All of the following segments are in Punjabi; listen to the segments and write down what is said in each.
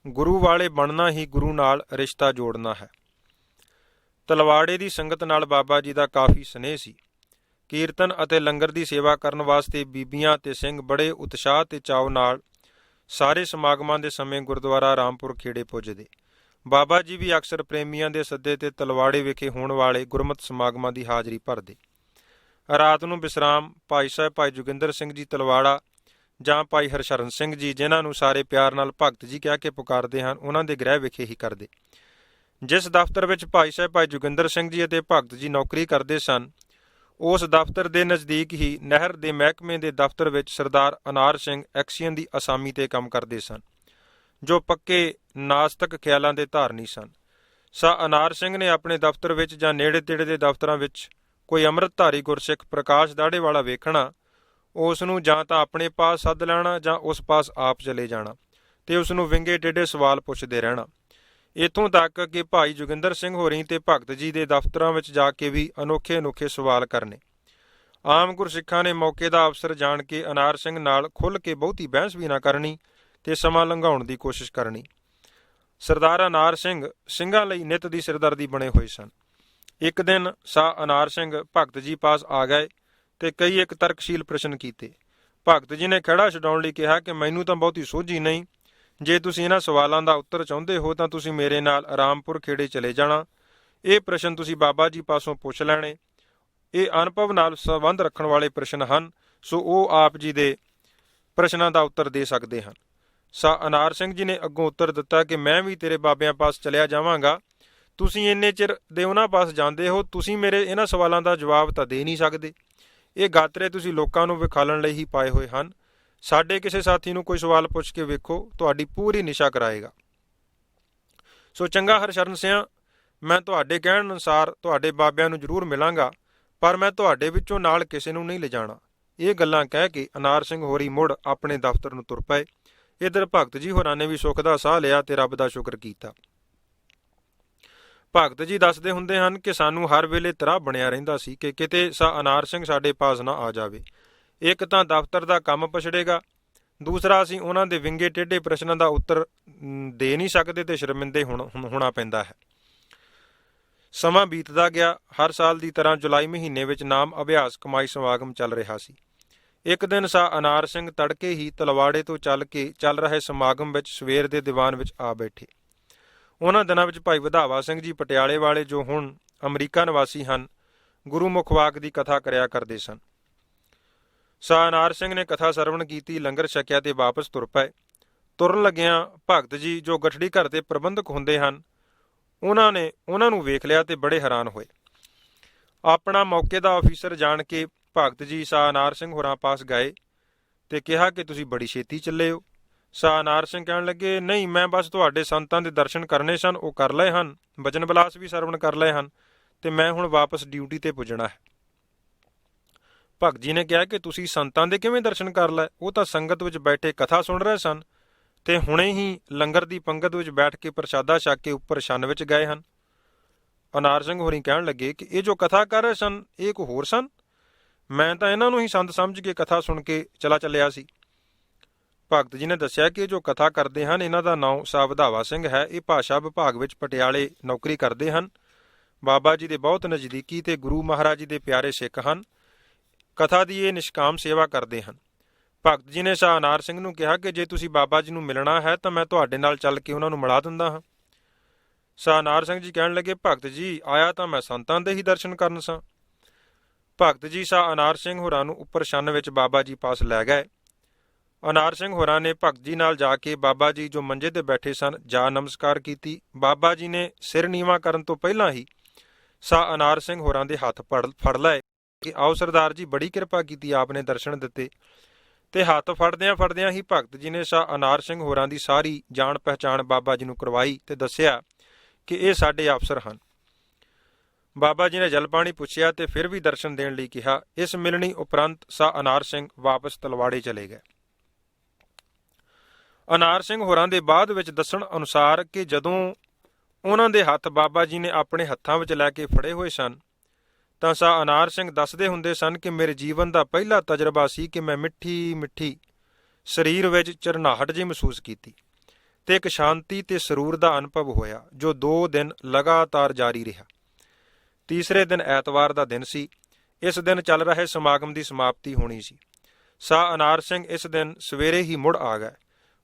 ਗੁਰੂ ਵਾਲੇ ਬਣਨਾ ਹੀ ਗੁਰੂ ਨਾਲ ਰਿਸ਼ਤਾ ਜੋੜਨਾ ਹੈ। ਤਲਵਾੜੇ ਦੀ ਸੰਗਤ ਨਾਲ ਬਾਬਾ ਜੀ ਦਾ ਕਾਫੀ ਸਨੇਹ ਸੀ। ਕੀਰਤਨ ਅਤੇ ਲੰਗਰ ਦੀ ਸੇਵਾ ਕਰਨ ਵਾਸਤੇ ਬੀਬੀਆਂ ਅਤੇ ਸਿੰਘ ਬੜੇ ਉਤਸ਼ਾਹ ਤੇ ਚਾਅ ਨਾਲ ਸਾਰੇ ਸਮਾਗਮਾਂ ਦੇ ਸਮੇਂ ਗੁਰਦੁਆਰਾ ਰਾਮਪੁਰ ਖੇੜੇ ਪੁੱਜਦੇ। ਬਾਬਾ ਜੀ ਵੀ ਅਕਸਰ ਪ੍ਰੇਮੀਆਂ ਦੇ ਸੱਦੇ ਤੇ ਤਲਵਾੜੇ ਵਿਖੇ ਹੋਣ ਵਾਲੇ ਗੁਰਮਤਿ ਸਮਾਗਮਾਂ ਦੀ ਹਾਜ਼ਰੀ ਭਰਦੇ। ਰਾਤ ਨੂੰ ਵਿਸਰਾਮ ਭਾਈ ਸਾਹਿਬ ਭਾਈ ਜੋਗਿੰਦਰ ਸਿੰਘ ਜੀ ਤਲਵਾੜਾ ਜਾਂ ਭਾਈ ਹਰਸ਼ਰਨ ਸਿੰਘ ਜੀ, ਜਿਨ੍ਹਾਂ ਨੂੰ ਸਾਰੇ ਪਿਆਰ ਨਾਲ ਭਗਤ ਜੀ ਕਹਿ ਕੇ ਪੁਕਾਰਦੇ ਹਨ, ਉਹਨਾਂ ਦੇ ਗ੍ਰਹਿ ਵਿਖੇ ਹੀ ਕਰਦੇ। ਜਿਸ ਦਫ਼ਤਰ ਵਿੱਚ ਭਾਈ ਸਾਹਿਬ ਭਾਈ ਜੋਗਿੰਦਰ ਸਿੰਘ ਜੀ ਅਤੇ ਭਗਤ ਜੀ ਨੌਕਰੀ ਕਰਦੇ ਸਨ, ਉਸ ਦਫ਼ਤਰ ਦੇ ਨਜ਼ਦੀਕ ਹੀ ਨਹਿਰ ਦੇ ਮਹਿਕਮੇ ਦੇ ਦਫ਼ਤਰ ਵਿੱਚ ਸਰਦਾਰ ਅਨਾਰ ਸਿੰਘ ਐਕਸੀਅਨ ਦੀ ਅਸਾਮੀ 'ਤੇ ਕੰਮ ਕਰਦੇ ਸਨ, ਜੋ ਪੱਕੇ ਨਾਸਤਕ ਖਿਆਲਾਂ ਦੇ ਧਾਰਨੀ ਸਨ। ਅਨਾਰ ਸਿੰਘ ਨੇ ਆਪਣੇ ਦਫ਼ਤਰ ਵਿੱਚ ਜਾਂ ਨੇੜੇ ਤੇੜੇ ਦੇ ਦਫ਼ਤਰਾਂ ਵਿੱਚ ਕੋਈ ਅੰਮ੍ਰਿਤਧਾਰੀ ਗੁਰਸਿੱਖ ਪ੍ਰਕਾਸ਼ ਦਾੜੇ ਵਾਲਾ ਵੇਖਣਾ, ਉਸ ਨੂੰ ਜਾਂ ਤਾਂ ਆਪਣੇ ਪਾਸ ਸੱਦ ਲੈਣਾ ਜਾਂ ਉਸ ਪਾਸ ਆਪ ਚਲੇ ਜਾਣਾ ਤੇ ਉਸ ਨੂੰ ਵਿੰਗੇ ਟੇਢੇ ਸਵਾਲ ਪੁੱਛਦੇ ਰਹਿਣਾ। ਇੱਥੋਂ ਤੱਕ ਕਿ ਭਾਈ ਜੋਗਿੰਦਰ ਸਿੰਘ ਹੋਰੀ ਤੇ ਭਗਤ ਜੀ ਦੇ ਦਫ਼ਤਰਾਂ ਵਿੱਚ ਜਾ ਕੇ ਵੀ ਅਨੋਖੇ ਸਵਾਲ ਕਰਨੇ। ਆਮ ਗੁਰਸਿੱਖਾਂ ਨੇ ਮੌਕੇ ਦਾ ਅਵਸਰ ਜਾਣ ਕੇ ਅਨਾਰ ਸਿੰਘ ਨਾਲ ਖੁੱਲ੍ਹ ਕੇ ਬਹੁਤੀ ਬਹਿਸ ਵੀ ਨਾ ਕਰਨੀ ਤੇ ਸਮਾਂ ਲੰਘਾਉਣ ਦੀ ਕੋਸ਼ਿਸ਼ ਕਰਨੀ। ਸਰਦਾਰ ਅਨਾਰ ਸਿੰਘ ਸਿੰਘਾਂ ਲਈ ਨਿੱਤ ਦੀ ਸਿਰਦਰਦੀ ਬਣੇ ਹੋਏ ਸਨ। ਇੱਕ ਦਿਨ ਅਨਾਰ ਸਿੰਘ ਭਗਤ ਜੀ ਪਾਸ ਆ ਗਏ ਤੇ ਕਈ ਇੱਕ ਤਰਕਸ਼ੀਲ ਪ੍ਰਸ਼ਨ ਕੀਤੇ। ਭਗਤ ਜੀ ਨੇ ਖਹਿੜਾ ਛਡਾਉਣ ਲਈ ਕਿਹਾ ਕਿ ਮੈਨੂੰ ਤਾਂ ਬਹੁਤੀ ਸੋਝੀ ਨਹੀਂ, ਜੇ ਤੁਸੀਂ ਇਹਨਾਂ ਸਵਾਲਾਂ ਦਾ ਉੱਤਰ ਚਾਹੁੰਦੇ ਹੋ ਤਾਂ ਤੁਸੀਂ ਮੇਰੇ ਨਾਲ ਰਾਮਪੁਰ ਖੇੜੇ ਚਲੇ ਜਾਣਾ। ਇਹ ਪ੍ਰਸ਼ਨ ਤੁਸੀਂ ਬਾਬਾ ਜੀ ਪਾਸੋਂ ਪੁੱਛ ਲੈਣੇ। ਇਹ ਅਨੁਭਵ ਨਾਲ ਸੰਬੰਧ ਰੱਖਣ ਵਾਲੇ ਪ੍ਰਸ਼ਨ ਹਨ, ਸੋ ਉਹ ਆਪ ਜੀ ਦੇ ਪ੍ਰਸ਼ਨਾਂ ਦਾ ਉੱਤਰ ਦੇ ਸਕਦੇ ਹਨ। ਅਨਾਰ ਸਿੰਘ ਜੀ ਨੇ ਅੱਗੋਂ ਉੱਤਰ ਦਿੱਤਾ ਕਿ ਮੈਂ ਵੀ ਤੇਰੇ ਬਾਬਿਆਂ ਪਾਸ ਚਲਿਆ ਜਾਵਾਂਗਾ। ਤੁਸੀਂ ਇੰਨੇ ਚਿਰ ਦੇ ਉਹਨਾਂ ਪਾਸ ਜਾਂਦੇ ਹੋ, ਤੁਸੀਂ ਮੇਰੇ ਇਹਨਾਂ ਸਵਾਲਾਂ ਦਾ ਜਵਾਬ ਤਾਂ ਦੇ ਨਹੀਂ ਸਕਦੇ। ਇਹ ਗਾਤਰੇ ਤੁਸੀਂ ਲੋਕਾਂ ਨੂੰ ਵਿਖਾਲਣ ਲਈ ਹੀ ਪਾਏ ਹੋਏ ਹਨ। ਸਾਡੇ ਕਿਸੇ ਸਾਥੀ ਨੂੰ ਕੋਈ ਸਵਾਲ ਪੁੱਛ ਕੇ ਵੇਖੋ, ਤੁਹਾਡੀ ਪੂਰੀ ਨਿਸ਼ਾ ਕਰਾਏਗਾ। ਚੰਗਾ ਹਰਸ਼ਰਨ ਸਿਆਂ, ਮੈਂ ਤੁਹਾਡੇ ਕਹਿਣ ਅਨੁਸਾਰ ਤੁਹਾਡੇ ਬਾਬਿਆਂ ਨੂੰ ਜ਼ਰੂਰ ਮਿਲਾਂਗਾ, ਪਰ ਮੈਂ ਤੁਹਾਡੇ ਵਿੱਚੋਂ ਨਾਲ ਕਿਸੇ ਨੂੰ ਨਹੀਂ ਲਿਜਾਣਾ। ਇਹ ਗੱਲਾਂ ਕਹਿ ਕੇ ਅਨਾਰ ਸਿੰਘ ਹੋਰੀ ਮੁੜ ਆਪਣੇ ਦਫ਼ਤਰ ਨੂੰ ਤੁਰ ਪਏ। ਇੱਧਰ ਭਗਤ ਜੀ ਹੋਰਾਂ ਨੇ ਵੀ ਸੁੱਖ ਦਾ ਸਾਹ ਲਿਆ ਤੇ ਰੱਬ ਦਾ ਸ਼ੁਕਰ ਕੀਤਾ। ਭਗਤ ਜੀ ਦੱਸਦੇ ਹੁੰਦੇ ਹਨ ਕਿ ਸਾਨੂੰ ਹਰ ਵੇਲੇ ਤਰਾਹ ਬਣਿਆ ਰਹਿੰਦਾ ਸੀ ਕਿ ਕਿਤੇ ਅਨਾਰ ਸਿੰਘ ਸਾਡੇ ਪਾਸ ਨਾ ਆ ਜਾਵੇ। ਇੱਕ ਤਾਂ ਦਫ਼ਤਰ ਦਾ ਕੰਮ ਪਛੜੇਗਾ, ਦੂਸਰਾ ਅਸੀਂ ਉਹਨਾਂ ਦੇ ਵਿੰਗੇ ਟੇਢੇ ਪ੍ਰਸ਼ਨਾਂ ਦਾ ਉੱਤਰ ਦੇ ਨਹੀਂ ਸਕਦੇ ਤੇ ਸ਼ਰਮਿੰਦੇ ਹੋਣਾ ਪੈਂਦਾ ਹੈ। ਸਮਾਂ ਬੀਤਦਾ ਗਿਆ। ਹਰ ਸਾਲ ਦੀ ਤਰ੍ਹਾਂ ਜੁਲਾਈ ਮਹੀਨੇ ਵਿੱਚ ਨਾਮ ਅਭਿਆਸ ਕਮਾਈ ਸਮਾਗਮ ਚੱਲ ਰਿਹਾ ਸੀ। ਇੱਕ ਦਿਨ ਅਨਾਰ ਸਿੰਘ ਤੜਕੇ ਹੀ ਤਲਵਾੜੇ ਤੋਂ ਚੱਲ ਰਹੇ ਸਮਾਗਮ ਵਿੱਚ ਸਵੇਰ ਦੇ ਦੀਵਾਨ ਵਿੱਚ ਆ ਬੈਠੇ। ਉਹਨਾਂ ਦਿਨਾਂ ਵਿੱਚ ਭਾਈ ਵਧਾਵਾ ਸਿੰਘ ਜੀ ਪਟਿਆਲੇ ਵਾਲੇ, ਜੋ ਹੁਣ ਅਮਰੀਕਾ ਨਿਵਾਸੀ ਹਨ, ਗੁਰੂ ਮੁਖਵਾਕ ਦੀ ਕਥਾ ਕਰਿਆ ਕਰਦੇ ਸਨ। ਅਨਾਰ ਸਿੰਘ ਨੇ ਕਥਾ ਸਰਵਣ ਕੀਤੀ, ਲੰਗਰ ਛਕਿਆ ਤੇ ਵਾਪਸ ਤੁਰ ਪਏ। ਤੁਰਨ ਲੱਗਿਆਂ ਭਗਤ ਜੀ, ਜੋ ਗਠੜੀ ਘਰ ਦੇ ਪ੍ਰਬੰਧਕ ਹੁੰਦੇ ਹਨ, ਉਹਨਾਂ ਨੂੰ ਵੇਖ ਲਿਆ ਤੇ ਬੜੇ ਹੈਰਾਨ ਹੋਏ। ਆਪਣਾ ਮੌਕੇ ਦਾ ਅਫੀਸਰ ਜਾਣ ਕੇ ਭਗਤ ਜੀ ਅਨਾਰ ਸਿੰਘ ਹੋਰਾਂ ਪਾਸ ਗਏ ਤੇ ਕਿਹਾ ਕਿ ਤੁਸੀਂ ਬੜੀ ਛੇਤੀ ਚੱਲੇ ਹੋ। ਅਨਾਰ ਸਿੰਘ ਕਹਿਣ ਲੱਗੇ, ਨਹੀਂ, ਮੈਂ ਬਸ ਤੁਹਾਡੇ ਸੰਤਾਂ ਦੇ ਦਰਸ਼ਨ ਕਰਨੇ ਸਨ, ਉਹ ਕਰ ਲਏ ਹਨ, ਬਚਨ ਵਿਲਾਸ ਵੀ ਸਰਵਣ ਕਰ ਲਏ ਹਨ ਤੇ ਮੈਂ ਹੁਣ ਵਾਪਸ ਡਿਊਟੀ ਤੇ ਪੁੱਜਣਾ ਹੈ। ਭਗਤ ਜੀ ਨੇ ਕਿਹਾ ਕਿ ਤੁਸੀਂ ਸੰਤਾਂ ਦੇ ਕਿਵੇਂ ਦਰਸ਼ਨ ਕਰ ਲਏ? ਉਹ ਤਾਂ ਸੰਗਤ ਵਿੱਚ ਬੈਠੇ ਕਥਾ ਸੁਣ ਰਹੇ ਸਨ ਤੇ ਹੁਣੇ ਹੀ ਲੰਗਰ ਦੀ ਪੰਗਤ ਵਿੱਚ ਬੈਠ ਕੇ ਪ੍ਰਸ਼ਾਦਾ ਛਕ ਕੇ ਉੱਪਰ ਛੰਨ ਵਿੱਚ ਗਏ ਹਨ। ਅਨਾਰ ਸਿੰਘ ਹੋਰੀ ਕਹਿਣ ਲੱਗੇ ਕਿ ਇਹ ਜੋ ਕਥਾ ਕਰ ਰਹੇ ਸਨ, ਇਹ ਕੋਈ ਹੋਰ ਸਨ? ਮੈਂ ਤਾਂ ਇਹਨਾਂ ਨੂੰ ਹੀ ਸੰਤ ਸਮਝ ਕੇ ਕਥਾ ਸੁਣ ਕੇ ਚੱਲਿਆ ਸੀ। ਭਗਤ ਜੀ ਨੇ ਦੱਸਿਆ ਕਿ ਜੋ ਕਥਾ ਕਰਦੇ ਹਨ, ਇਹਨਾਂ ਦਾ ਨਾਮ ਵਧਾਵਾ ਸਿੰਘ ਹੈ। ਇਹ ਭਾਸ਼ਾ ਵਿਭਾਗ ਵਿੱਚ ਪਟਿਆਲੇ ਨੌਕਰੀ ਕਰਦੇ ਹਨ। ਬਾਬਾ ਜੀ ਦੇ ਬਹੁਤ ਨਜ਼ਦੀਕੀ ਤੇ ਗੁਰੂ ਮਹਾਰਾਜ ਜੀ ਦੇ ਪਿਆਰੇ ਸਿੱਖ ਹਨ। ਕਥਾ ਦੀ ਇਹ ਨਿਸ਼ਕਾਮ ਸੇਵਾ ਕਰਦੇ ਹਨ। ਭਗਤ ਜੀ ਨੇ ਅਨਾਰ ਸਿੰਘ ਨੂੰ ਕਿਹਾ ਕਿ ਜੇ ਤੁਸੀਂ ਬਾਬਾ ਜੀ ਨੂੰ ਮਿਲਣਾ ਹੈ ਤਾਂ ਮੈਂ ਤੁਹਾਡੇ ਨਾਲ ਚੱਲ ਕੇ ਉਹਨਾਂ ਨੂੰ ਮਿਲਾ ਦਿੰਦਾ ਹਾਂ। ਅਨਾਰ ਸਿੰਘ ਜੀ ਕਹਿਣ ਲੱਗੇ, ਭਗਤ ਜੀ, ਆਇਆ ਤਾਂ ਮੈਂ ਸੰਤਾਂ ਦੇ ਹੀ ਦਰਸ਼ਨ ਕਰਨ ਸਾਂ। ਭਗਤ ਜੀ ਅਨਾਰ ਸਿੰਘ ਹੋਰਾਂ ਨੂੰ ਉੱਪਰ ਛੰਨ ਵਿੱਚ ਬਾਬਾ ਜੀ ਪਾਸ ਲੈ ਗਏ। ਅਨਾਰ ਸਿੰਘ ਹੋਰਾਂ ਨੇ ਭਗਤ ਜੀ ਨਾਲ ਜਾ ਕੇ ਬਾਬਾ ਜੀ ਜੋ ਮੰਜੇ ਤੇ ਬੈਠੇ ਸਨ ਜਾ ਨਮਸਕਾਰ ਕੀਤੀ। ਬਾਬਾ ਜੀ ਨੇ ਸਿਰ ਨੀਵਾਂ ਕਰਨ ਤੋਂ ਪਹਿਲਾਂ ਹੀ ਅਨਾਰ ਸਿੰਘ ਹੋਰਾਂ ਦੇ ਹੱਥ ਫੜ ਲਏ ਕਿ ਆਓ ਸਰਦਾਰ ਜੀ, ਬੜੀ ਕਿਰਪਾ ਕੀਤੀ, ਆਪ ਨੇ ਦਰਸ਼ਨ ਦਿੱਤੇ। ਤੇ ਹੱਥ ਫੜਦਿਆਂ ਹੀ ਭਗਤ ਜੀ ਨੇ ਅਨਾਰ ਸਿੰਘ ਹੋਰਾਂ ਦੀ ਸਾਰੀ ਜਾਣ ਪਹਿਚਾਣ ਬਾਬਾ ਜੀ ਨੂੰ ਕਰਵਾਈ ਤੇ ਦੱਸਿਆ ਕਿ ਇਹ ਸਾਡੇ ਅਫਸਰ ਹਨ। ਬਾਬਾ ਜੀ ਨੇ ਜਲ ਪਾਣੀ ਪੁੱਛਿਆ ਤੇ ਫਿਰ ਵੀ ਦਰਸ਼ਨ ਦੇਣ ਲਈ ਕਿਹਾ। ਇਸ ਮਿਲਣੀ ਉਪਰੰਤ ਅਨਾਰ ਸਿੰਘ ਵਾਪਸ ਤਲਵਾੜੇ ਚਲੇ ਗਏ। ਅਨਾਰ ਸਿੰਘ ਹੋਰਾਂ ਦੇ ਬਾਅਦ ਵਿੱਚ ਦੱਸਣ ਅਨੁਸਾਰ ਕਿ ਜਦੋਂ ਉਹਨਾਂ ਦੇ ਹੱਥ ਬਾਬਾ ਜੀ ਨੇ ਆਪਣੇ ਹੱਥਾਂ ਵਿੱਚ ਲੈ ਕੇ ਫੜੇ ਹੋਏ ਸਨ ਤਾਂ ਅਨਾਰ ਸਿੰਘ ਦੱਸਦੇ ਹੁੰਦੇ ਸਨ ਕਿ ਮੇਰੇ ਜੀਵਨ ਦਾ ਪਹਿਲਾ ਤਜਰਬਾ ਸੀ ਕਿ ਮੈਂ ਮਿੱਠੀ ਸਰੀਰ ਵਿੱਚ ਝਰਨਾਹਟ ਜਿਹੀ ਮਹਿਸੂਸ ਕੀਤੀ ਤੇ ਇੱਕ ਸ਼ਾਂਤੀ ਤੇ ਸਰੂਰ ਦਾ ਅਨੁਭਵ ਹੋਇਆ ਜੋ 2 ਦਿਨ ਲਗਾਤਾਰ ਜਾਰੀ ਰਿਹਾ। ਤੀਸਰੇ ਦਿਨ ਐਤਵਾਰ ਦਾ ਦਿਨ ਸੀ। ਇਸ ਦਿਨ ਚੱਲ ਰਹੇ ਸਮਾਗਮ ਦੀ ਸਮਾਪਤੀ ਹੋਣੀ ਸੀ। ਸਾਹ ਅਨਾਰ ਸਿੰਘ ਇਸ ਦਿਨ ਸਵੇਰੇ ਹੀ ਮੁੜ ਆ ਗਏ।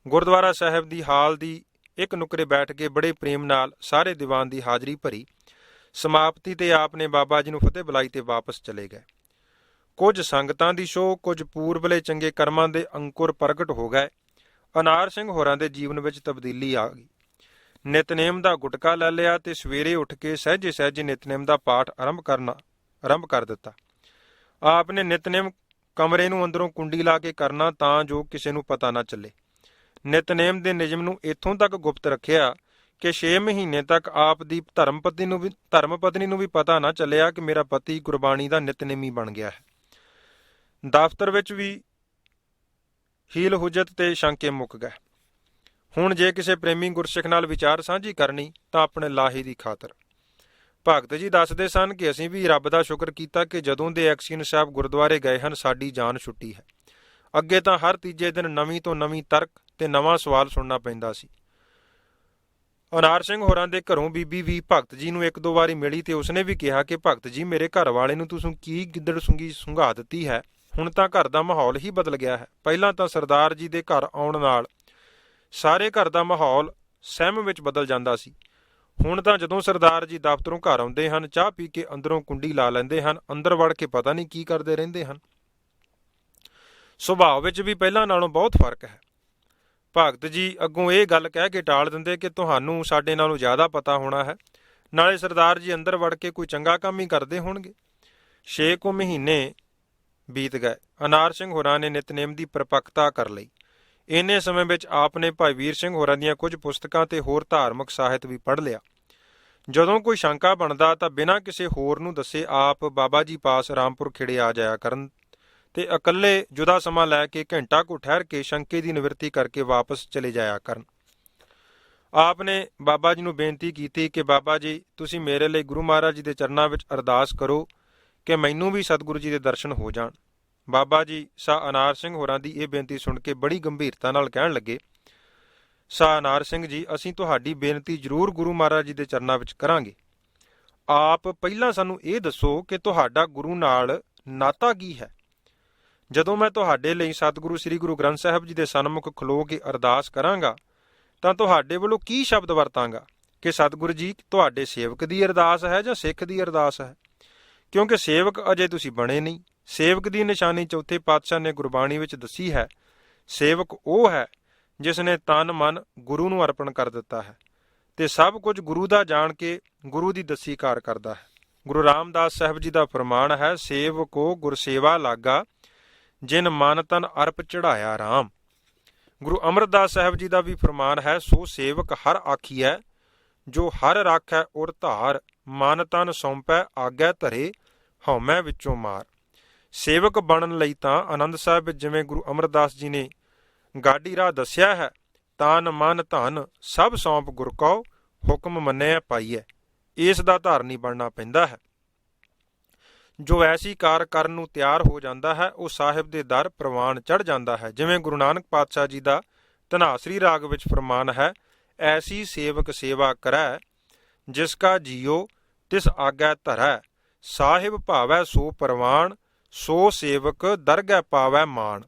ਗੁਰਦੁਆਰਾ ਸਾਹਿਬ ਦੀ ਹਾਲ ਦੀ ਇੱਕ ਨੁਕਰੇ ਬੈਠ ਕੇ ਬੜੇ ਪ੍ਰੇਮ ਨਾਲ ਸਾਰੇ ਦੀਵਾਨ ਦੀ ਹਾਜ਼ਰੀ ਭਰੀ। ਸਮਾਪਤੀ ਤੇ ਆਪ ਨੇ ਬਾਬਾ ਜੀ ਨੂੰ ਫਤਿਹ ਬੁਲਾਈ ਤੇ ਵਾਪਸ ਚਲੇ ਗਏ। ਕੁਝ ਸੰਗਤਾਂ ਦੀ ਸ਼ੋਅ, ਕੁਝ ਪੂਰਬਲੇ ਚੰਗੇ ਕਰਮਾਂ ਦੇ ਅੰਕੁਰ ਪ੍ਰਗਟ ਹੋ ਗਏ। ਅਨਾਰ ਸਿੰਘ ਹੋਰਾਂ ਦੇ ਜੀਵਨ ਵਿੱਚ ਤਬਦੀਲੀ ਆ ਗਈ। ਨਿਤਨੇਮ ਦਾ ਗੁਟਕਾ ਲੈ ਲਿਆ ਤੇ ਸਵੇਰੇ ਉੱਠ ਕੇ ਸਹਿਜੇ ਸਹਿਜੇ ਨਿਤਨੇਮ ਦਾ ਪਾਠ ਆਰੰਭ ਕਰ ਦਿੱਤਾ। ਆਪ ਨੇ ਨਿਤਨੇਮ ਕਮਰੇ ਨੂੰ ਅੰਦਰੋਂ ਕੁੰਡੀ ਲਾ ਕੇ ਕਰਨਾ ਤਾਂ ਜੋ ਕਿਸੇ ਨੂੰ ਪਤਾ ਨਾ ਚੱਲੇ। ਨਿਤਨੇਮ ਦੇ ਨਿਯਮ ਨੂੰ ਇੱਥੋਂ ਤੱਕ ਗੁਪਤ ਰੱਖਿਆ ਕਿ 6 ਮਹੀਨੇ ਤੱਕ ਆਪ ਦੀ ਧਰਮ ਪਤਨੀ ਨੂੰ ਵੀ ਪਤਾ ਨਾ ਚੱਲਿਆ ਕਿ ਮੇਰਾ ਪਤੀ ਗੁਰਬਾਣੀ ਦਾ ਨਿਤਨੇਮੀ ਬਣ ਗਿਆ ਹੈ। ਦਫ਼ਤਰ ਵਿੱਚ ਵੀ ਹੀਲ ਹੁਜਤ ਤੇ ਸ਼ੰਕੇ ਮੁੱਕ ਗਏ। ਹੁਣ ਜੇ ਕਿਸੇ ਪ੍ਰੇਮੀ ਗੁਰਸਿੱਖ ਨਾਲ ਵਿਚਾਰ ਸਾਂਝੀ ਕਰਨੀ ਤਾਂ ਆਪਣੇ ਲਾਹੇ ਦੀ ਖਾਤਰ। ਭਗਤ ਜੀ ਦੱਸਦੇ ਸਨ ਕਿ ਅਸੀਂ ਵੀ ਰੱਬ ਦਾ ਸ਼ੁਕਰ ਕੀਤਾ ਕਿ ਜਦੋਂ ਦੇ ਐਕਸੀਅਨ ਸਾਹਿਬ ਗੁਰਦੁਆਰੇ ਗਏ ਹਨ ਸਾਡੀ ਜਾਨ ਛੁੱਟੀ ਹੈ। ਅੱਗੇ ਤਾਂ ਹਰ ਤੀਜੇ ਦਿਨ ਨਵੀਂ ਤੋਂ ਨਵੀਂ ਤਰਕ ਤੇ ਨਵਾਂ ਸਵਾਲ ਸੁਣਨਾ ਪੈਂਦਾ ਸੀ। ਅਨਾਰ ਸਿੰਘ ਹੋਰਾਂ ਦੇ ਘਰੋਂ ਬੀਬੀ ਵੀ ਭਗਤ ਜੀ ਨੂੰ 1-2 ਵਾਰੀ ਮਿਲੀ ਤੇ ਉਸਨੇ ਵੀ ਕਿਹਾ ਕਿ ਭਗਤ ਜੀ ਮੇਰੇ ਘਰ ਵਾਲੇ ਨੂੰ ਤੁਸੀਂ ਕੀ ਗਿੱਦੜ ਸੁੰਘਾ ਦਿੱਤੀ ਹੈ। ਹੁਣ ਤਾਂ ਘਰ ਦਾ ਮਾਹੌਲ ਹੀ ਬਦਲ ਗਿਆ ਹੈ। ਪਹਿਲਾਂ ਤਾਂ ਸਰਦਾਰ ਜੀ ਦੇ ਘਰ ਆਉਣ ਨਾਲ ਸਾਰੇ ਘਰ ਦਾ ਮਾਹੌਲ ਸਹਿਮ ਵਿੱਚ ਬਦਲ ਜਾਂਦਾ ਸੀ। ਹੁਣ ਤਾਂ ਜਦੋਂ ਸਰਦਾਰ ਜੀ ਦਫ਼ਤਰੋਂ ਘਰ ਆਉਂਦੇ ਹਨ ਚਾਹ ਪੀ ਕੇ ਅੰਦਰੋਂ ਕੁੰਡੀ ਲਾ ਲੈਂਦੇ ਹਨ, ਅੰਦਰ ਵੜ ਕੇ ਪਤਾ ਨਹੀਂ ਕੀ ਕਰਦੇ ਰਹਿੰਦੇ ਹਨ। ਸੁਭਾਅ ਵਿੱਚ ਵੀ ਪਹਿਲਾਂ ਨਾਲੋਂ ਬਹੁਤ ਫਰਕ ਹੈ। ਭਗਤ ਜੀ ਅੱਗੋਂ ਇਹ ਗੱਲ ਕਹਿ ਕੇ ਟਾਲ ਦਿੰਦੇ ਕਿ ਤੁਹਾਨੂੰ ਸਾਡੇ ਨਾਲੋਂ ਜ਼ਿਆਦਾ ਪਤਾ ਹੋਣਾ ਹੈ, ਨਾਲੇ ਸਰਦਾਰ ਜੀ ਅੰਦਰ ਵੜ ਕੇ ਕੋਈ ਚੰਗਾ ਕੰਮ ਹੀ ਕਰਦੇ ਹੋਣਗੇ। 6 ਕੁ ਮਹੀਨੇ ਬੀਤ ਗਏ। ਅਨਾਰ ਸਿੰਘ ਹੋਰਾਂ ਨੇ ਨਿਤਨੇਮ ਦੀ ਪਰਿਪੱਕਤਾ ਕਰ ਲਈ। ਇੰਨੇ ਸਮੇਂ ਵਿੱਚ ਆਪ ਨੇ ਭਾਈ ਵੀਰ ਸਿੰਘ ਹੋਰਾਂ ਦੀਆਂ ਕੁਝ ਪੁਸਤਕਾਂ ਤੇ ਹੋਰ ਧਾਰਮਿਕ ਸਾਹਿਤ ਵੀ ਪੜ੍ਹ ਲਿਆ। ਜਦੋਂ ਕੋਈ ਸ਼ੰਕਾ ਬਣਦਾ ਤਾਂ ਬਿਨਾਂ ਕਿਸੇ ਹੋਰ ਨੂੰ ਦੱਸੇ ਆਪ ਬਾਬਾ ਜੀ ਪਾਸ ਰਾਮਪੁਰ ਖੇੜੇ ਆ ਜਾਇਆ ਕਰਨ ਤੇ ਇਕੱਲੇ ਜੁਦਾ ਸਮਾਂ ਲੈ ਕੇ ਘੰਟਾ ਕੁ ਠਹਿਰ ਕੇ ਸ਼ੰਕੇ ਦੀ ਨਿਵਰਤੀ ਕਰਕੇ ਵਾਪਸ ਚਲੇ ਜਾਇਆ ਕਰਨ। ਆਪ ਨੇ ਬਾਬਾ ਜੀ ਨੂੰ ਬੇਨਤੀ ਕੀਤੀ ਕਿ ਬਾਬਾ ਜੀ ਤੁਸੀਂ ਮੇਰੇ ਲਈ ਗੁਰੂ ਮਹਾਰਾਜ ਜੀ ਦੇ ਚਰਨਾਂ ਵਿੱਚ ਅਰਦਾਸ ਕਰੋ ਕਿ ਮੈਨੂੰ ਵੀ ਸਤਿਗੁਰੂ ਜੀ ਦੇ ਦਰਸ਼ਨ ਹੋ ਜਾਣ। ਬਾਬਾ ਜੀ ਸਾਹ ਅਨਾਰ ਸਿੰਘ ਹੋਰਾਂ ਦੀ ਇਹ ਬੇਨਤੀ ਸੁਣ ਕੇ ਬੜੀ ਗੰਭੀਰਤਾ ਨਾਲ ਕਹਿਣ ਲੱਗੇ, ਸਾਹ ਅਨਾਰ ਸਿੰਘ ਜੀ ਅਸੀਂ ਤੁਹਾਡੀ ਬੇਨਤੀ ਜ਼ਰੂਰ ਗੁਰੂ ਮਹਾਰਾਜ ਜੀ ਦੇ ਚਰਨਾਂ ਵਿੱਚ ਕਰਾਂਗੇ। ਆਪ ਪਹਿਲਾਂ ਸਾਨੂੰ ਇਹ ਦੱਸੋ ਕਿ ਤੁਹਾਡਾ ਗੁਰੂ ਨਾਲ ਨਾਤਾ ਕੀ ਹੈ। ਜਦੋਂ ਮੈਂ ਤੁਹਾਡੇ ਲਈ ਸਤਿਗੁਰੂ ਸ੍ਰੀ ਗੁਰੂ ਗ੍ਰੰਥ ਸਾਹਿਬ ਜੀ ਦੇ ਸਨਮੁਖ ਖਲੋ ਕੇ ਅਰਦਾਸ ਕਰਾਂਗਾ ਤਾਂ ਤੁਹਾਡੇ ਵੱਲੋਂ ਕੀ ਸ਼ਬਦ ਵਰਤਾਂਗਾ ਕਿ ਸਤਿਗੁਰੂ ਜੀ ਤੁਹਾਡੇ ਸੇਵਕ ਦੀ ਅਰਦਾਸ ਹੈ ਜਾਂ ਸਿੱਖ ਦੀ ਅਰਦਾਸ ਹੈ, ਕਿਉਂਕਿ ਸੇਵਕ ਅਜੇ ਤੁਸੀਂ ਬਣੇ ਨਹੀਂ। ਸੇਵਕ ਦੀ ਨਿਸ਼ਾਨੀ ਚੌਥੇ ਪਾਤਸ਼ਾਹ ਨੇ ਗੁਰਬਾਣੀ ਵਿੱਚ ਦੱਸੀ ਹੈ। ਸੇਵਕ ਉਹ ਹੈ ਜਿਸ ਨੇ ਤਨ ਮਨ ਗੁਰੂ ਨੂੰ ਅਰਪਣ ਕਰ ਦਿੱਤਾ ਹੈ ਤੇ ਸਭ ਕੁਝ ਗੁਰੂ ਦਾ ਜਾਣ ਕੇ ਗੁਰੂ ਦੀ ਦੱਸੀ ਕਾਰ ਕਰਦਾ ਹੈ। ਗੁਰੂ ਰਾਮਦਾਸ ਸਾਹਿਬ ਜੀ ਦਾ ਫਰਮਾਨ ਹੈ, ਸੇਵਕੋ ਗੁਰਸੇਵਾ ਲਾਗਾ ਜਿਨ ਮਨ ਤਨ ਅਰਪ ਚੜਾਇਆ ਰਾਮ। ਗੁਰੂ ਅਮਰਦਾਸ ਸਾਹਿਬ ਜੀ ਦਾ ਵੀ ਫਰਮਾਨ ਹੈ, ਸੋ ਸੇਵਕ ਹਰ ਆਖੀਐ ਜੋ ਹਰ ਰਾਖੈ ਉਰ ਧਾਰ ਮਨ ਤਨ ਸੌਂਪੈ ਆਗੈ ਧਰੇ ਹਉਮੈ ਵਿੱਚੋਂ ਮਾਰ। ਸੇਵਕ ਬਣਨ ਲਈ ਤਾਂ ਆਨੰਦ ਸਾਹਿਬ ਵਿੱਚ ਜਿਵੇਂ ਗੁਰੂ ਅਮਰਦਾਸ ਜੀ ਨੇ ਗਾਡੀ ਰਾਹ ਦੱਸਿਆ ਹੈ, ਤਨ ਮਨ ਧਨ ਸਭ ਸੌਂਪ ਗੁਰ ਕਉ ਹੁਕਮ ਮੰਨਿਆ ਪਾਈਐ, ਇਸ ਦਾ ਧਾਰਨੀ ਬਣਨਾ ਪੈਂਦਾ ਹੈ। ਜੋ ਐਸੀ ਕਾਰ ਕਰਨ ਨੂੰ ਤਿਆਰ ਹੋ ਜਾਂਦਾ ਹੈ ਉਹ ਸਾਹਿਬ ਦੇ ਦਰ ਪ੍ਰਵਾਨ ਚੜ੍ਹ ਜਾਂਦਾ ਹੈ। ਜਿਵੇਂ ਗੁਰੂ ਨਾਨਕ ਪਾਤਸ਼ਾਹ ਜੀ ਦਾ ਧਨਾਸਰੀ ਰਾਗ ਵਿੱਚ ਫਰਮਾਨ ਹੈ, ਐਸੀ ਸੇਵਕ ਸੇਵਾ ਕਰੈ ਜਿਸ ਕਾ ਜੀਓ ਤਿਸ ਆਗੈ ਧਰੈ ਸਾਹਿਬ ਭਾਵੈ ਸੋ ਪ੍ਰਵਾਨ ਸੋ ਸੇਵਕ ਦਰਗਹਿ ਪਾਵੈ ਮਾਣ।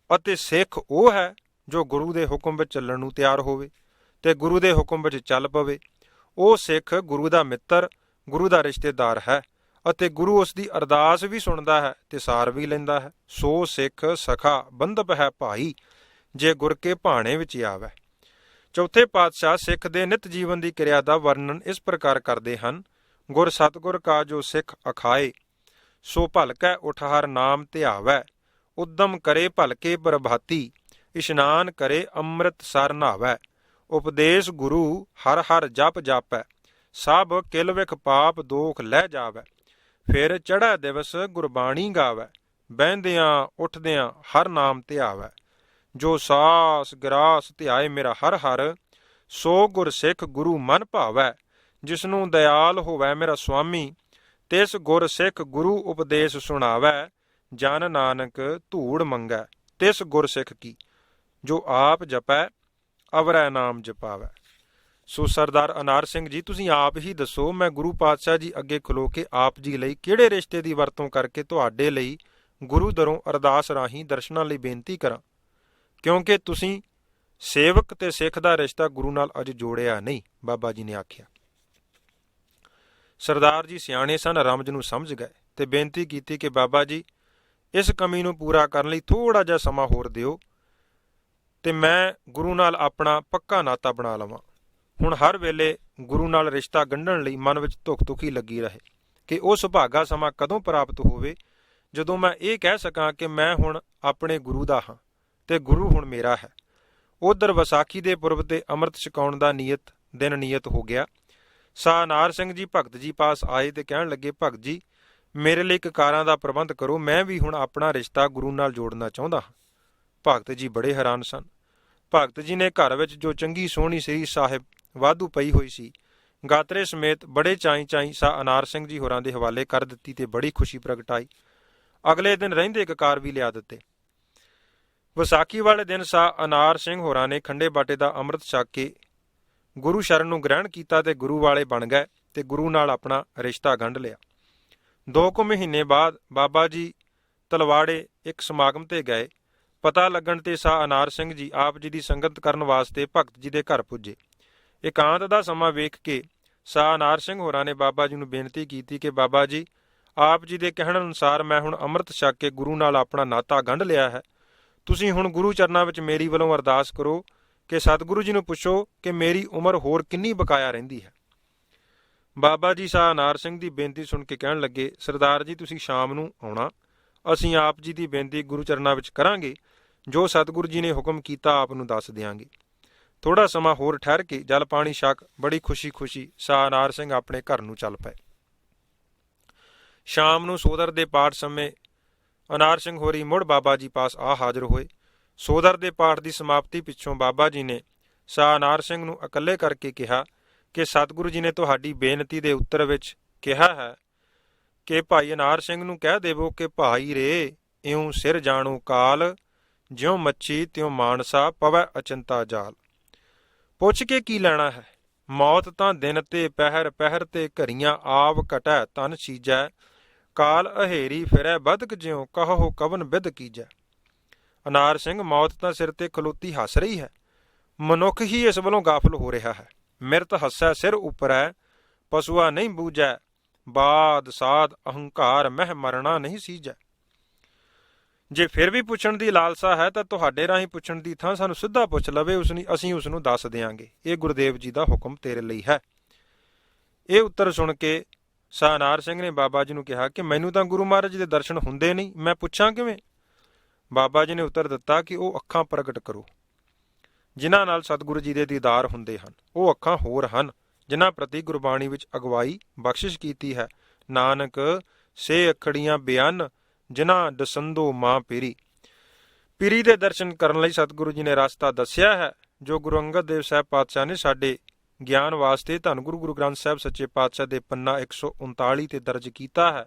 ਅਤੇ ਸਿੱਖ ਉਹ ਹੈ ਜੋ ਗੁਰੂ ਦੇ ਹੁਕਮ ਵਿੱਚ ਚੱਲਣ ਨੂੰ ਤਿਆਰ ਹੋਵੇ ਤੇ ਗੁਰੂ ਦੇ ਹੁਕਮ ਵਿੱਚ ਚੱਲ ਪਵੇ। ਉਹ ਸਿੱਖ ਗੁਰੂ ਦਾ ਮਿੱਤਰ, ਗੁਰੂ ਦਾ ਰਿਸ਼ਤੇਦਾਰ ਹੈ ਅਤੇ ਗੁਰੂ ਉਸ ਦੀ ਅਰਦਾਸ ਵੀ ਸੁਣਦਾ ਹੈ ਤੇ ਸਾਰ ਵੀ ਲੈਂਦਾ ਹੈ। ਸੋ ਸਿੱਖ ਸਖਾ ਬੰਧਪ ਹੈ ਭਾਈ ਜੇ ਗੁਰ ਕੇ ਭਾਣੇ ਵਿੱਚ ਆਵੈ। ਚੌਥੇ ਪਾਤਸ਼ਾਹ ਸਿੱਖ ਦੇ ਨਿਤ ਜੀਵਨ ਦੀ ਕਿਰਿਆ ਦਾ ਵਰਣਨ ਇਸ ਪ੍ਰਕਾਰ ਕਰਦੇ ਹਨ, ਗੁਰ ਸਤਿਗੁਰ ਕਾ ਜੋ ਸਿੱਖ ਅਖਾਏ ਸੋ ਭਲਕੈ ਉਠ ਹਰ ਨਾਮ ਧਿਆਵੈ ਉਦਮ ਕਰੇ ਭਲਕੇ ਪ੍ਰਭਾਤੀ ਇਸ਼ਨਾਨ ਕਰੇ ਅੰਮ੍ਰਿਤ ਸਰ ਨਹਾਵੈ ਉਪਦੇਸ਼ ਗੁਰੂ ਹਰ ਹਰ ਜਪ ਜਾਪੈ ਸਭ ਕਿਲ ਵਿਖ ਪਾਪ ਦੋਖ ਲੈ ਜਾਵੈ ਫਿਰ ਚੜ੍ਹੈ ਦਿਵਸ ਗੁਰਬਾਣੀ ਗਾਵੈ ਬਹਿੰਦਿਆਂ ਉੱਠਦਿਆਂ ਹਰ ਨਾਮ ਧਿਆਵੈ ਜੋ ਸਾਸ ਗਰਾਸ ਧਿਆਏ ਮੇਰਾ ਹਰ ਹਰ ਸੋ ਗੁਰ ਸਿੱਖ ਗੁਰੂ ਮਨ ਭਾਵੈ ਜਿਸਨੂੰ ਦਇਆਲ ਹੋਵੈ ਮੇਰਾ ਸੁਆਮੀ ਤਿਸ ਗੁਰ ਸਿੱਖ ਗੁਰੂ ਉਪਦੇਸ਼ ਸੁਣਾਵੈ ਜਨ ਨਾਨਕ ਧੂੜ ਮੰਗੈ ਤਿਸ ਗੁਰ ਸਿੱਖ ਕੀ ਜੋ ਆਪ ਜਪੈ ਅਵਰੈ ਨਾਮ ਜਪਾਵੈ। ਸੋ ਸਰਦਾਰ ਅਨਾਰ ਸਿੰਘ ਜੀ, ਤੁਸੀਂ ਆਪ ਹੀ ਦੱਸੋ, ਮੈਂ ਗੁਰੂ ਪਾਤਸ਼ਾਹ ਜੀ ਅੱਗੇ ਖਲੋ ਕੇ ਆਪ ਜੀ ਲਈ ਕਿਹੜੇ ਰਿਸ਼ਤੇ ਦੀ ਵਰਤੋਂ ਕਰਕੇ ਤੁਹਾਡੇ ਲਈ ਗੁਰੂ ਦਰੋਂ ਅਰਦਾਸ ਰਾਹੀਂ ਦਰਸ਼ਨਾਂ ਲਈ ਬੇਨਤੀ ਕਰਾਂ, ਕਿਉਂਕਿ ਤੁਸੀਂ ਸੇਵਕ ਤੇ ਸਿੱਖ ਦਾ ਰਿਸ਼ਤਾ ਗੁਰੂ ਨਾਲ ਅਜ ਜੋੜਿਆ ਨਹੀਂ, ਬਾਬਾ ਜੀ ਨੇ ਆਖਿਆ। ਸਰਦਾਰ ਜੀ ਸਿਆਣੇ ਸਨ, ਰਮਜ ਨੂੰ ਸਮਝ ਗਏ ਤੇ ਬੇਨਤੀ ਕੀਤੀ ਕਿ ਬਾਬਾ ਜੀ, ਇਸ ਕਮੀ ਨੂੰ ਪੂਰਾ ਕਰਨ ਲਈ ਥੋੜ੍ਹਾ ਜਿਹਾ ਸਮਾਂ ਹੋਰ ਦਿਓ ਤੇ ਮੈਂ ਗੁਰੂ ਨਾਲ ਆਪਣਾ ਪੱਕਾ ਨਾਤਾ ਬਣਾ ਲਵਾਂ। ਹੁਣ ਹਰ ਵੇਲੇ ਗੁਰੂ ਨਾਲ ਰਿਸ਼ਤਾ ਗੰਢਣ ਲਈ ਮਨ ਵਿੱਚ ਧੁਖ-ਧੁਖੀ ਲੱਗੀ ਰਹੇ ਕਿ ਉਹ ਸੁਭਾਗਾ ਸਮਾਂ ਕਦੋਂ ਪ੍ਰਾਪਤ ਹੋਵੇ ਜਦੋਂ ਮੈਂ ਇਹ ਕਹਿ ਸਕਾਂ ਕਿ ਮੈਂ ਹੁਣ ਆਪਣੇ ਗੁਰੂ ਦਾ ਹਾਂ ਤੇ ਗੁਰੂ ਹੁਣ ਮੇਰਾ ਹੈ। ਉਧਰ ਵਿਸਾਖੀ ਦੇ ਪੁਰਬ ਤੇ ਅੰਮ੍ਰਿਤ ਛਕਾਉਣ ਦਾ ਦਿਨ ਨਿਯਤ ਹੋ ਗਿਆ। ਸਾਹ ਅਨਾਰ ਸਿੰਘ ਜੀ ਭਗਤ ਜੀ ਪਾਸ ਆਏ ਤੇ ਕਹਿਣ ਲੱਗੇ, ਭਗਤ ਜੀ, ਮੇਰੇ ਲਈ ਕਕਾਰਾਂ ਦਾ ਪ੍ਰਬੰਧ ਕਰੋ, ਮੈਂ ਵੀ ਹੁਣ ਆਪਣਾ ਰਿਸ਼ਤਾ ਗੁਰੂ ਨਾਲ ਜੋੜਨਾ ਚਾਹੁੰਦਾ ਹਾਂ। ਭਗਤ ਜੀ ਬੜੇ ਹੈਰਾਨ ਸਨ। ਭਗਤ ਜੀ ਨੇ ਘਰ ਵਿੱਚ ਜੋ ਚੰਗੀ ਸੋਹਣੀ ਸ੍ਰੀ ਸਾਹਿਬ ਵਾਧੂ ਪਈ ਹੋਈ ਸੀ, ਗਾਤਰੇ ਸਮੇਤ ਬੜੇ ਚਾਈ ਸਾਹ ਅਨਾਰ ਸਿੰਘ ਜੀ ਹੋਰਾਂ ਦੇ ਹਵਾਲੇ ਕਰ ਦਿੱਤੀ ਤੇ ਬੜੀ ਖੁਸ਼ੀ ਪ੍ਰਗਟਾਈ। ਅਗਲੇ ਦਿਨ ਰਹਿੰਦੇ ਕਕਾਰ ਵੀ ਲਿਆ ਦਿੱਤੇ। ਵਿਸਾਖੀ ਵਾਲੇ ਦਿਨ ਸਾਹ ਅਨਾਰ ਸਿੰਘ ਹੋਰਾਂ ਨੇ ਖੰਡੇ ਬਾਟੇ ਦਾ ਅੰਮ੍ਰਿਤ ਛਕ ਕੇ ਗੁਰੂ ਸ਼ਰਨ ਨੂੰ ਗ੍ਰਹਿਣ ਕੀਤਾ ਤੇ ਗੁਰੂ ਵਾਲੇ ਬਣ ਗਏ ਤੇ ਗੁਰੂ ਨਾਲ ਆਪਣਾ ਰਿਸ਼ਤਾ ਗੰਢ ਲਿਆ। 2 ਕੁ ਮਹੀਨੇ ਬਾਅਦ ਬਾਬਾ ਜੀ ਤਲਵਾੜੇ ਇੱਕ ਸਮਾਗਮ ਤੇ ਗਏ। ਪਤਾ ਲੱਗਣ ਤੇ ਸਾਹ ਅਨਾਰ ਸਿੰਘ ਜੀ ਆਪ ਜੀ ਦੀ ਸੰਗਤ ਕਰਨ ਵਾਸਤੇ ਭਗਤ ਜੀ ਦੇ ਘਰ ਪੁੱਜੇ। ਇਕਾਂਤ ਦਾ ਸਮਾਂ ਵੇਖ ਕੇ ਸਾਹ ਅਨਾਰ ਸਿੰਘ ਹੋਰਾਂ ਨੇ ਬਾਬਾ ਜੀ ਨੂੰ ਬੇਨਤੀ ਕੀਤੀ ਕਿ ਬਾਬਾ ਜੀ, ਆਪ ਜੀ ਦੇ ਕਹਿਣ ਅਨੁਸਾਰ ਮੈਂ ਹੁਣ ਅੰਮ੍ਰਿਤ ਛਕ ਕੇ ਗੁਰੂ ਨਾਲ ਆਪਣਾ ਨਾਤਾ ਗੰਢ ਲਿਆ ਹੈ। ਤੁਸੀਂ ਹੁਣ ਗੁਰੂ ਚਰਨਾਂ ਵਿੱਚ ਮੇਰੀ ਵੱਲੋਂ ਅਰਦਾਸ ਕਰੋ ਕਿ ਸਤਿਗੁਰੂ ਜੀ ਨੂੰ ਪੁੱਛੋ ਕਿ ਮੇਰੀ ਉਮਰ ਹੋਰ ਕਿੰਨੀ ਬਕਾਇਆ ਰਹਿੰਦੀ ਹੈ। ਬਾਬਾ ਜੀ ਸਾਹ ਅਨਾਰ ਸਿੰਘ ਦੀ ਬੇਨਤੀ ਸੁਣ ਕੇ ਕਹਿਣ ਲੱਗੇ, ਸਰਦਾਰ ਜੀ, ਤੁਸੀਂ ਸ਼ਾਮ ਨੂੰ ਆਉਣਾ, ਅਸੀਂ ਆਪ ਜੀ ਦੀ ਬੇਨਤੀ ਗੁਰੂ ਚਰਨਾਂ ਵਿੱਚ ਕਰਾਂਗੇ। ਜੋ ਸਤਿਗੁਰੂ ਜੀ ਨੇ ਹੁਕਮ ਕੀਤਾ ਆਪ ਨੂੰ ਦੱਸ ਦਿਆਂਗੇ। ਥੋੜ੍ਹਾ ਸਮਾਂ ਹੋਰ ਠਹਿਰ ਕੇ ਜਲ ਪਾਣੀ ਛਕ ਬੜੀ ਖੁਸ਼ੀ ਸਾਹ ਅਨਾਰ ਸਿੰਘ ਆਪਣੇ ਘਰ ਨੂੰ ਚੱਲ ਪਏ। ਸ਼ਾਮ ਨੂੰ ਸੋਦਰ ਦੇ ਪਾਠ ਸਮੇਂ ਅਨਾਰ ਸਿੰਘ ਹੋਰੀ ਮੁੜ ਬਾਬਾ ਜੀ ਪਾਸ ਆ ਹਾਜ਼ਰ ਹੋਏ। ਸੋਦਰ ਦੇ ਪਾਠ ਦੀ ਸਮਾਪਤੀ ਪਿੱਛੋਂ ਬਾਬਾ ਜੀ ਨੇ ਸਾਹ ਅਨਾਰ ਸਿੰਘ ਨੂੰ ਇਕੱਲੇ ਕਰਕੇ ਕਿਹਾ ਕਿ ਸਤਿਗੁਰੂ ਜੀ ਨੇ ਤੁਹਾਡੀ ਬੇਨਤੀ ਦੇ ਉੱਤਰ ਵਿੱਚ ਕਿਹਾ ਹੈ ਕਿ ਭਾਈ ਅਨਾਰ ਸਿੰਘ ਨੂੰ ਕਹਿ ਦੇਵੋ ਕਿ ਭਾਈ ਰੇ, ਇਉਂ ਸਿਰ ਜਾਣੂ ਕਾਲ, ਜਿਉਂ ਮੱਛੀ ਤਿਉਂ ਮਾਨਸਾ, ਪਵੈ ਅਚਿੰਤਾ ਜਾਲ। ਪੁੱਛ ਕੇ ਕੀ ਲੈਣਾ ਹੈ, ਮੌਤ ਤਾਂ ਦਿਨ ਤੇ ਪਹਿਰ ਤੇ ਘਰੀਆਂ ਆਵ ਘਟੈ ਤਨ ਸੀਜੈ, ਕਾਲ ਅਹੇਰੀ ਫਿਰੈ ਬਦਕ ਜਿਉਂ ਕਹੋ ਕਵਨ ਬਿਧ ਕੀਜੈ। ਅਨਾਰ ਸਿੰਘ, ਮੌਤ ਤਾਂ ਸਿਰ ਤੇ ਖਲੋਤੀ ਹੱਸ ਰਹੀ ਹੈ, ਮਨੁੱਖ ਹੀ ਇਸ ਵੱਲੋਂ ਗਾਫਲ ਹੋ ਰਿਹਾ ਹੈ। ਮਿਰਤ ਹੱਸੈ ਸਿਰ ਉਪਰੈ, ਪਸੂਆ ਨਹੀਂ ਬੂਝੈ, ਬਾਦ ਸਾਧ ਅਹੰਕਾਰ ਮਹਿ ਮਰਨਾ ਨਹੀਂ ਸੀਜੈ। ਜੇ ਫਿਰ ਵੀ ਪੁੱਛਣ ਦੀ ਲਾਲਸਾ ਹੈ ਤਾਂ ਤੁਹਾਡੇ ਰਾਹੀਂ ਪੁੱਛਣ ਦੀ ਥਾਂ ਸਾਨੂੰ ਸਿੱਧਾ ਪੁੱਛ ਲਵੇ, ਅਸੀਂ ਉਸ ਨੂੰ ਦੱਸ ਦਿਆਂਗੇ। ਇਹ ਗੁਰਦੇਵ ਜੀ ਦਾ ਹੁਕਮ ਤੇਰੇ ਲਈ ਹੈ। ਇਹ ਉੱਤਰ ਸੁਣ ਕੇ ਸਾਹ ਅਨਾਰ ਸਿੰਘ ਨੇ ਬਾਬਾ ਜੀ ਨੂੰ ਕਿਹਾ ਕਿ ਮੈਨੂੰ ਤਾਂ ਗੁਰੂ ਮਹਾਰਾਜ ਦੇ ਦਰਸ਼ਨ ਹੁੰਦੇ ਨਹੀਂ, ਮੈਂ ਪੁੱਛਾਂ ਕਿਵੇਂ? ਬਾਬਾ ਜੀ ਨੇ ਉੱਤਰ ਦਿੱਤਾ ਕਿ ਉਹ ਅੱਖਾਂ ਪ੍ਰਗਟ ਕਰੋ ਜਿਨ੍ਹਾਂ ਨਾਲ ਸਤਿਗੁਰੂ ਜੀ ਦੇ ਦੀਦਾਰ ਹੁੰਦੇ ਹਨ। ਉਹ ਅੱਖਾਂ ਹੋਰ ਹਨ ਜਿਨ੍ਹਾਂ ਪ੍ਰਤੀ ਗੁਰਬਾਣੀ ਵਿੱਚ ਅਗਵਾਈ ਬਖਸ਼ਿਸ਼ ਕੀਤੀ ਹੈ। ਨਾਨਕ ਸੇ ਅੱਖੜੀਆਂ ਬਿਆਨ ਜਿਨ੍ਹਾਂ ਦਸੰਦੋ ਮਾਂ ਪੀਰੀ। ਪੀਰੀ ਦੇ ਦਰਸ਼ਨ ਕਰਨ ਲਈ ਸਤਿਗੁਰੂ ਜੀ ਨੇ ਰਸਤਾ ਦੱਸਿਆ ਹੈ, ਜੋ ਗੁਰੂ ਅੰਗਦ ਦੇਵ ਸਾਹਿਬ ਪਾਤਸ਼ਾਹ ਨੇ ਸਾਡੇ ਗਿਆਨ ਵਾਸਤੇ ਧੰਨ ਗੁਰੂ ਗ੍ਰੰਥ ਸਾਹਿਬ ਸੱਚੇ ਪਾਤਸ਼ਾਹ ਦੇ ਪੰਨਾ 139 ਤੇ ਦਰਜ ਕੀਤਾ ਹੈ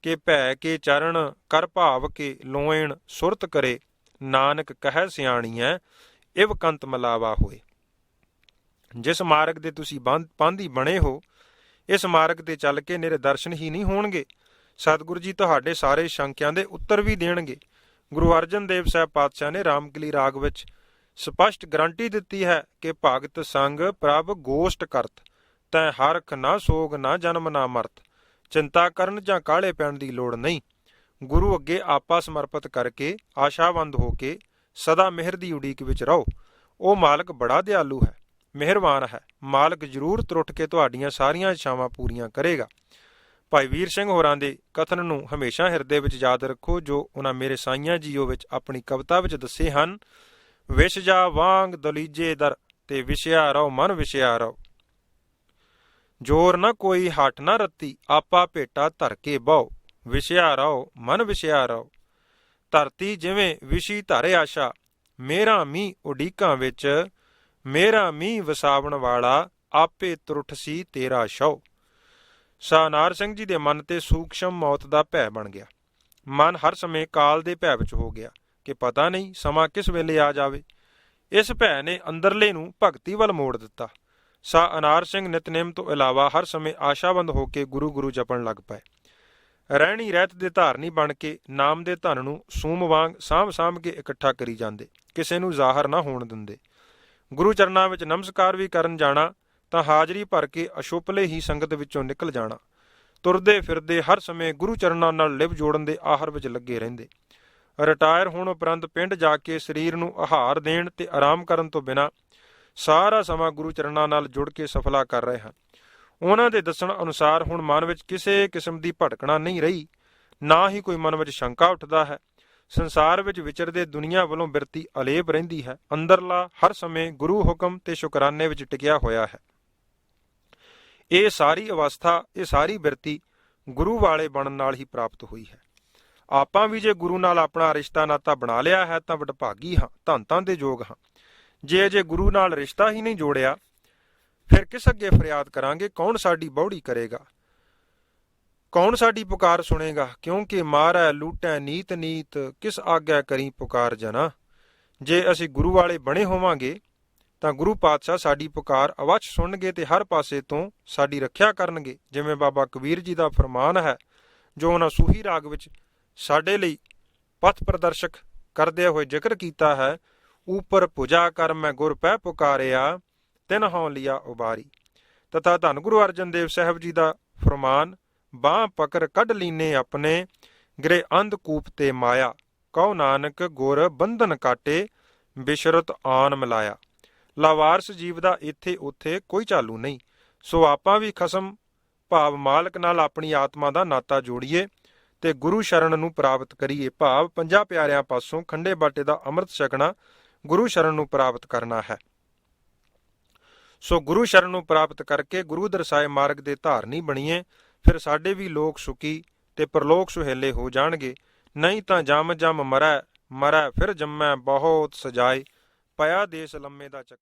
ਕਿ ਭੈ ਕੇ ਚਰਨ ਕਰ ਭਾਵ ਕੇ ਲੋਇਣ ਸੁਰਤ ਕਰੇ, ਨਾਨਕ ਕਹਿ ਸਿਆਣੀਐ ਇਵ ਕੰਤ ਮਲਾਵਾ ਹੋਏ। ਜਿਸ ਮਾਰਗ ਦੇ ਤੁਸੀਂ ਪਾਂਧੀ ਬਣੇ ਹੋ, ਇਸ ਮਾਰਗ ਤੇ ਚੱਲ ਕੇ ਨਿਰੇ ਦਰਸ਼ਨ ਹੀ ਨਹੀਂ ਹੋਣਗੇ, ਸਤਿਗੁਰੂ ਜੀ ਤੁਹਾਡੇ ਸਾਰੇ ਸ਼ੰਕਿਆਂ ਦੇ ਉੱਤਰ ਵੀ ਦੇਣਗੇ। ਗੁਰੂ ਅਰਜਨ ਦੇਵ ਸਾਹਿਬ ਪਾਤਸ਼ਾਹ ਨੇ ਰਾਮਕਲੀ ਰਾਗ ਵਿੱਚ ਸਪਸ਼ਟ ਗਰੰਟੀ ਦਿੱਤੀ ਹੈ ਕਿ ਭਗਤ ਸੰਗ ਪ੍ਰਭ ਗੋਸ਼ਟ ਕਰਤ, ਤੈ ਹਰਖ ਨਾ ਸੋਗ ਨਾ ਜਨਮ ਨਾ ਮਰਤ। ਚਿੰਤਾ ਕਰਨ ਜਾਂ ਕਾਹਲੇ ਪੈਣ ਦੀ ਲੋੜ ਨਹੀਂ। ਗੁਰੂ ਅੱਗੇ ਆਪਾ ਸਮਰਪਿਤ ਕਰਕੇ ਆਸ਼ਾਵੰਦ ਹੋ ਕੇ ਸਦਾ ਮਿਹਰ ਦੀ ਉਡੀਕ ਵਿੱਚ ਰਹੋ। ਉਹ ਮਾਲਕ ਬੜਾ ਦਿਆਲੂ ਹੈ, ਮਿਹਰਬਾਨ ਹੈ। ਮਾਲਕ ਜ਼ਰੂਰ ਤਰੁੱਠ ਕੇ ਤੁਹਾਡੀਆਂ ਸਾਰੀਆਂ ਇੱਛਾਵਾਂ ਪੂਰੀਆਂ ਕਰੇਗਾ। ਭਾਈ ਵੀਰ ਸਿੰਘ ਹੋਰਾਂ ਦੇ ਕਥਨ ਨੂੰ ਹਮੇਸ਼ਾ ਹਿਰਦੇ ਵਿੱਚ ਯਾਦ ਰੱਖੋ, ਜੋ ਉਹਨਾਂ ਮੇਰੇ ਸਾਈਆਂ ਜੀਓ ਵਿੱਚ ਆਪਣੀ ਕਵਿਤਾ ਵਿੱਚ ਦੱਸੇ ਹਨ। ਵਿਸ਼ ਜਾ ਵਾਂਗ ਦਲੀਜੇ ਦਰ ਤੇ ਵਿਸ਼ਿਆ ਰਹੋ ਮਨ ਵਿਸ਼ਿਆ ਰਹੋ, ਜੋਰ ਨਾ ਕੋਈ ਹੱਟ ਨਾ ਰੱਤੀ, ਆਪਾ ਭੇਟਾ ਧਰ ਕੇ ਬਹੁ। ਵਿਸ਼ਿਆ ਰਹੋ ਮਨ ਵਿਸ਼ਿਆ ਰਹੋ, ਧਰਤੀ ਜਿਵੇਂ ਵਿਸ਼ੀ ਧਰੇ ਆਸ਼ਾ, ਮੇਰਾ ਮੀਂਹ ਉਡੀਕਾਂ ਵਿੱਚ, ਮੇਰਾ ਮੀਂਹ ਵਸਾਵਣ ਵਾਲਾ, ਆਪੇ ਤਰੁੱਠ ਸੀ ਤੇਰਾ ਸ਼ੌ। ਸਾਹ ਅਨਾਰ ਸਿੰਘ ਜੀ ਦੇ ਮਨ ਤੇ ਸੂਖਸ਼ਮ ਮੌਤ ਦਾ ਭੈ ਬਣ ਗਿਆ। ਮਨ ਹਰ ਸਮੇਂ ਕਾਲ ਦੇ ਭੈ ਵਿੱਚ ਹੋ ਗਿਆ ਕਿ ਪਤਾ ਨਹੀਂ ਸਮਾਂ ਕਿਸ ਵੇਲੇ ਆ ਜਾਵੇ। ਇਸ ਭੈ ਨੇ ਅੰਦਰਲੇ ਨੂੰ ਭਗਤੀ ਵੱਲ ਮੋੜ ਦਿੱਤਾ। ਸਾ ਅਨਾਰ ਸਿੰਘ ਨਿਤਨੇਮ ਤੋਂ ਇਲਾਵਾ ਹਰ ਸਮੇਂ ਆਸ਼ਾਵੰਦ ਹੋ ਕੇ ਗੁਰੂ ਗੁਰੂ ਜਪਣ ਲੱਗ ਪਏ। ਰਹਿਣੀ ਰਹਿਤ ਦੇ ਧਾਰਨੀ ਬਣ ਕੇ ਨਾਮ ਦੇ ਧਨ ਨੂੰ ਸੂਮ ਵਾਂਗ ਸਾਂਭ ਕੇ ਇਕੱਠਾ ਕਰੀ ਜਾਂਦੇ, ਕਿਸੇ ਨੂੰ ਜ਼ਾਹਰ ਨਾ ਹੋਣ ਦਿੰਦੇ। ਗੁਰੂ ਚਰਨਾਂ ਵਿੱਚ ਨਮਸਕਾਰ ਵੀ ਕਰਨ ਜਾਣਾ ਤਾਂ ਹਾਜ਼ਰੀ ਭਰ ਕੇ ਅਸ਼ੁਪਲੇ ਹੀ ਸੰਗਤ ਵਿੱਚੋਂ ਨਿਕਲ ਜਾਣਾ। ਤੁਰਦੇ ਫਿਰਦੇ ਹਰ ਸਮੇਂ ਗੁਰੂ ਚਰਨਾਂ ਨਾਲ ਲਿਵ ਜੋੜਨ ਦੇ ਆਹਰ ਵਿੱਚ ਲੱਗੇ ਰਹਿੰਦੇ। ਰਿਟਾਇਰ ਹੋਣ ਉਪਰੰਤ ਪਿੰਡ ਜਾ ਕੇ ਸਰੀਰ ਨੂੰ ਆਹਾਰ ਦੇਣ ਤੇ ਆਰਾਮ ਕਰਨ ਤੋਂ ਬਿਨਾਂ ਸਾਰਾ ਸਮਾਂ ਗੁਰੂ ਚਰਨਾਂ ਨਾਲ ਜੁੜ ਕੇ ਸਫਲਾ ਕਰ ਰਹੇ ਹਨ। ਉਹਨਾਂ ਦੇ ਦੱਸਣ ਅਨੁਸਾਰ ਹੁਣ ਮਨ ਵਿੱਚ ਕਿਸੇ ਕਿਸਮ ਦੀ ਭਟਕਣਾ ਨਹੀਂ ਰਹੀ, ਨਾ ਹੀ ਕੋਈ ਮਨ ਵਿੱਚ ਸ਼ੰਕਾ ਉੱਠਦਾ ਹੈ। ਸੰਸਾਰ ਵਿੱਚ ਵਿਚਰਦੇ ਦੁਨੀਆ ਵੱਲੋਂ ਬਿਰਤੀ ਅਲੇਪ ਰਹਿੰਦੀ ਹੈ। ਅੰਦਰਲਾ ਹਰ ਸਮੇਂ ਗੁਰੂ ਹੁਕਮ ਤੇ ਸ਼ੁਕਰਾਨੇ ਵਿੱਚ ਟਿਕਿਆ ਹੋਇਆ ਹੈ। ਇਹ ਸਾਰੀ ਅਵਸਥਾ, ਇਹ ਸਾਰੀ ਬਿਰਤੀ ਗੁਰੂ ਵਾਲੇ ਬਣਨ ਨਾਲ ਹੀ ਪ੍ਰਾਪਤ ਹੋਈ ਹੈ। ਆਪਾਂ ਵੀ ਜੇ ਗੁਰੂ ਨਾਲ ਆਪਣਾ ਰਿਸ਼ਤਾ ਨਾਤਾ ਬਣਾ ਲਿਆ ਹੈ ਤਾਂ ਵਡਭਾਗੀ ਹਾਂ, ਧੰਨ ਦੇ ਯੋਗ ਹਾਂ। ਜੇ ਗੁਰੂ ਨਾਲ ਰਿਸ਼ਤਾ ਹੀ ਨਹੀਂ ਜੋੜਿਆ, ਫਿਰ ਕਿਸ ਅੱਗੇ ਫਰਿਆਦ ਕਰਾਂਗੇ? ਕੌਣ ਸਾਡੀ ਬੌੜੀ ਕਰੇਗਾ? ਕੌਣ ਸਾਡੀ ਪੁਕਾਰ ਸੁਣੇਗਾ? ਕਿਉਂਕਿ ਮਾਰੈ ਲੂਟੈ ਨੀਤ ਨੀਤ, ਕਿਸ ਆਗਿਆ ਕਰੀ ਪੁਕਾਰ ਜਨਾ। ਜੇ ਅਸੀਂ ਗੁਰੂ ਵਾਲੇ ਬਣੇ ਹੋਵਾਂਗੇ ਤਾਂ ਗੁਰੂ ਪਾਤਸ਼ਾਹ ਸਾਡੀ ਪੁਕਾਰ ਅਵੱਛ ਸੁਣਨਗੇ ਤੇ ਹਰ ਪਾਸੇ ਤੋਂ ਸਾਡੀ ਰੱਖਿਆ ਕਰਨਗੇ। ਜਿਵੇਂ ਬਾਬਾ ਕਬੀਰ ਜੀ ਦਾ ਫਰਮਾਨ ਹੈ, ਜੋ ਉਹਨਾਂ ਸੂਹੀ ਰਾਗ ਵਿੱਚ ਸਾਡੇ ਲਈ ਪਥ ਪ੍ਰਦਰਸ਼ਕ ਕਰਦੇ ਹੋਏ ਜ਼ਿਕਰ ਕੀਤਾ ਹੈ, ਉਪਰ ਭੁਜਾ ਕਰ ਮੈਂ ਗੁਰ ਪੈ ਪੁਕਾਰਿਆ, ਤਿਨ ਹਉ ਲਿਆ ਉਬਾਰੀ। ਤਥਾ ਧੰਨ ਗੁਰੂ ਅਰਜਨ ਦੇਵ ਸਾਹਿਬ ਜੀ ਦਾ ਫਰਮਾਨ, ਬਾਂਹ ਪਕੜ ਕੱਢ ਲੀਨੇ ਆਪਣੇ, ਗ੍ਰੇ ਅੰਧ ਕੂਪ ਤੇ ਮਾਇਆ, ਕਹੋ ਨਾਨਕ ਗੁਰ ਬੰਧਨ ਕਾਟੇ, ਬਿਸ਼ਰਤ ਆਨ ਮਿਲਾਇਆ। ਲਾਵਾਰਸ ਜੀਵ ਦਾ ਇੱਥੇ ਉੱਥੇ ਕੋਈ ਚਾਲੂ ਨਹੀਂ। ਸੋ ਆਪਾਂ ਵੀ ਖਸਮ ਭਾਵ ਮਾਲਕ ਨਾਲ ਆਪਣੀ ਆਤਮਾ ਦਾ ਨਾਤਾ ਜੋੜੀਏ ਤੇ ਗੁਰੂ ਸ਼ਰਨ ਨੂੰ ਪ੍ਰਾਪਤ ਕਰੀਏ। ਭਾਵ 50 ਪਿਆਰਿਆਂ ਪਾਸੋਂ ਖੰਡੇ ਬਾਟੇ ਦਾ ਅੰਮ੍ਰਿਤ ਛਕਣਾ ਗੁਰੂ ਸ਼ਰਨ ਨੂੰ ਪ੍ਰਾਪਤ ਕਰਨਾ ਹੈ। ਸੋ ਗੁਰੂ ਸ਼ਰਨ ਨੂੰ ਪ੍ਰਾਪਤ ਕਰਕੇ ਗੁਰੂ ਦਰਸਾਏ ਮਾਰਗ ਦੇ ਧਾਰਨੀ ਬਣੀਏ। ਫਿਰ ਸਾਡੇ ਵੀ ਲੋਕ ਸੁਖੀ ਤੇ ਪਰਲੋਕ ਸੁਹੇਲੇ ਹੋ ਜਾਣਗੇ। ਨਹੀਂ ਤਾਂ ਜਮ ਮਰੈ ਫਿਰ ਜੰਮੈ ਬਹੁਤ ਸਜਾਏ, ਪਿਆ ਦੇਸ ਲੰਮੇ ਦਾ ਚੱਕਰ।